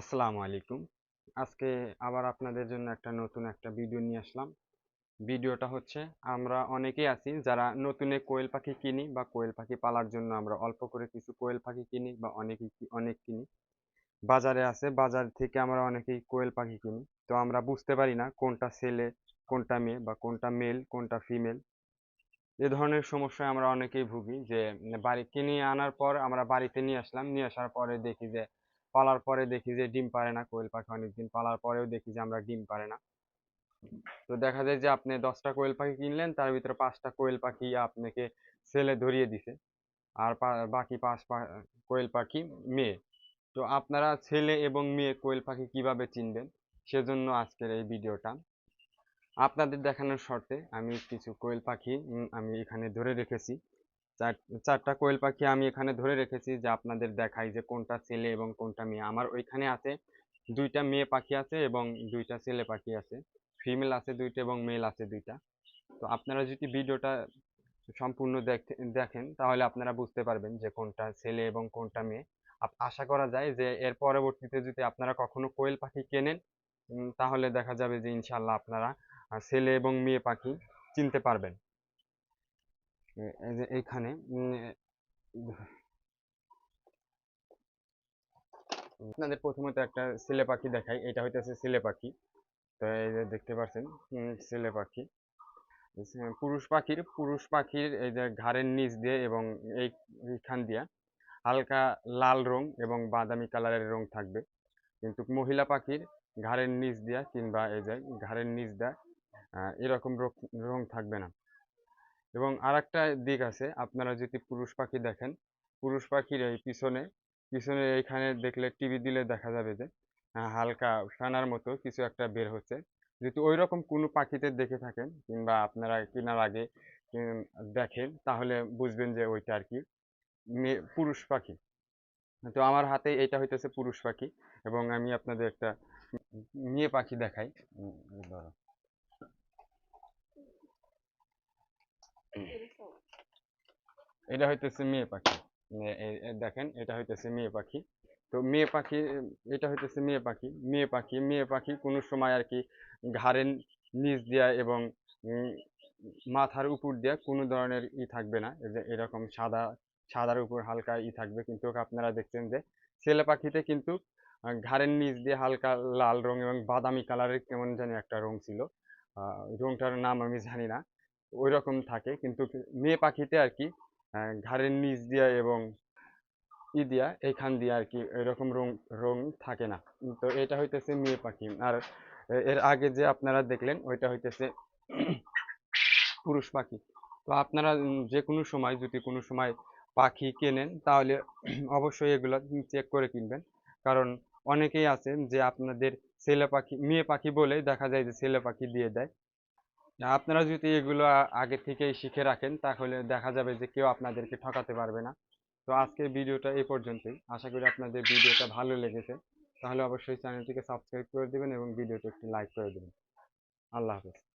আসসালামু আলাইকুম। আজকে আবার আপনাদের জন্য নতুন একটা ভিডিও নিয়ে আসলাম। ভিডিওটা হচ্ছে, আমরা অনেকেই আছি যারা নতুনে কোয়েল পাখি কিনি বা কোয়েল পাখি পালার জন্য আমরা অল্প করে কিছু কোয়েল পাখি কিনি বা অনেক কিনি। বাজারে আছে, বাজার থেকে আমরা অনেকেই কোয়েল পাখি কিনি। তো আমরা বুঝতে পারি না কোনটা ছেলে, কোনটা মেয়ে বা কোনটা মেল, কোনটা ফিমেল। এ ধরনের সমস্যায় আমরা অনেকেই ভুগি যে বাড়ি কিনে আনার পর আমরা বাড়িতে নিয়ে আসলাম, নিয়ে আসার পরে দেখি যে পালার পরে দেখি যে ডিম পারে না কোয়েল পাখি, অনেকদিন পালার পরেও দেখি যে আমরা ডিম পারে না। তো দেখা যায় যে আপনি 10টা কোয়েল পাখি কিনলেন, তার ভিতরে 5টা কোয়েল পাখি আপনাকে সেলে ধরিয়ে দিছে, আর বাকি কোয়েল পাখি মেয়ে। তো আপনারা ছেলে এবং মেয়ে কোয়েল পাখি কিভাবে চিনবেন, সেজন্য আজকের এই ভিডিওটা। আপনাদের দেখানোর শর্তে আমি কিছু কোয়েল পাখি আমি এখানে ধরে রেখেছি। চার 4টা কোয়েল পাখি আমি এখানে ধরে রেখেছি, যে আপনাদের দেখাই যে কোনটা ছেলে এবং কোনটা মেয়ে। আমার ওইখানে আছে 2টা মেয়ে পাখি আছে এবং 2টা ছেলে পাখি আছে। ফিমেল আছে 2টা এবং মেল আছে 2টা। তো আপনারা যদি ভিডিওটা সম্পূর্ণ দেখেন তাহলে আপনারা বুঝতে পারবেন যে কোনটা ছেলে এবং কোনটা মেয়ে। আশা করা যায় যে এর পরবর্তীতে যদি আপনারা কখনো কোয়েল পাখি কেনেন, তাহলে দেখা যাবে যে ইনশাল্লাহ আপনারা ছেলে এবং মেয়ে পাখি চিনতে পারবেন। এই যে এইখানে আপনাদের প্রথমত একটা ছেলে পাখি দেখাই। এটা হইতেছে ছেলে পাখি। তো এই যে দেখতে পাচ্ছেন, ছেলে পাখি। পুরুষ পাখির এই যে ঘাড়ের নিচ দিয়ে এবং এইখান দিয়ে হালকা লাল রং এবং বাদামি কালারের রং থাকবে, কিন্তু মহিলা পাখির ঘাড়ের নিচ দিয়া কিংবা এই যে ঘাড়ের নিচ দিয়া এরকম রং থাকবে না। এবং আরেকটা দিক আছে, আপনারা যদি পুরুষ পাখি দেখেন, পুরুষ পাখির এই পিছনে পিছনে এইখানে দেখলে, টিভি দিলে দেখা যাবে যে হালকা ফেনার মতো কিছু একটা বের হচ্ছে। যদি ওই রকম কোনো পাখিতে দেখে থাকেন কিংবা আপনারা কেনার আগে উম, দেখেন, তাহলে বুঝবেন যে ওইটা আর কি পুরুষ পাখি। তো আমার হাতে এটা হইতেছে পুরুষ পাখি, এবং আমি আপনাদের একটা মেয়ে পাখি দেখাই। এই ধরো। এটা হইতেছে মেয়ে পাখি। দেখেন, এটা হইতেছে মেয়ে পাখি। তো মেয়ে পাখি, এটা হইতেছে মেয়ে পাখি কোনো সময় আর কি ঘাড়ের নিচ দিয়া এবং উম, মাথার উপর দিয়া কোনো ধরনের থাকবে না। এই যে এরকম সাদার উপর হালকা থাকবে, কিন্তু আপনারা দেখছেন যে ছেলে পাখিতে কিন্তু ঘাড়ের নিচ দিয়ে হালকা লাল রং এবং বাদামি কালারের কেমন জানি একটা রং ছিল। রংটার নাম আমি জানি না। ওই রকম থাকে, কিন্তু মেয়ে পাখিতে আর কি ঘাড়ের নিচ দিয়া এবং দিয়া এইখান দিয়ে আর কি এরকম রং রং থাকে না। তো এটা হইতেছে মেয়ে পাখি। আর এর আগে যে আপনারা দেখলেন ওইটা হইতেছে পুরুষ পাখি। তো আপনারা যে কোনো সময় যদি কোনো সময় পাখি কেনেন, তাহলে অবশ্যই এগুলো চেক করে কিনবেন। কারণ অনেকেই আছেন যে আপনাদের ছেলে পাখি মেয়ে পাখি বলেই দেখা যায় যে ছেলে পাখি দিয়ে দেয়। আপনারা যদি এগুলো আগে থেকেই শিখে রাখেন, তাহলে দেখা যাবে যে কেউ আপনাদেরকে ঠকাতে পারবে না। তো আজকের ভিডিওটা এই পর্যন্তই। আশা করি আপনাদের ভিডিওটা ভালো লেগেছে। তাহলে অবশ্যই চ্যানেলটিকে সাবস্ক্রাইব করে দিবেন এবং ভিডিওটি একটি লাইক করে দিবেন। আল্লাহ হাফেজ।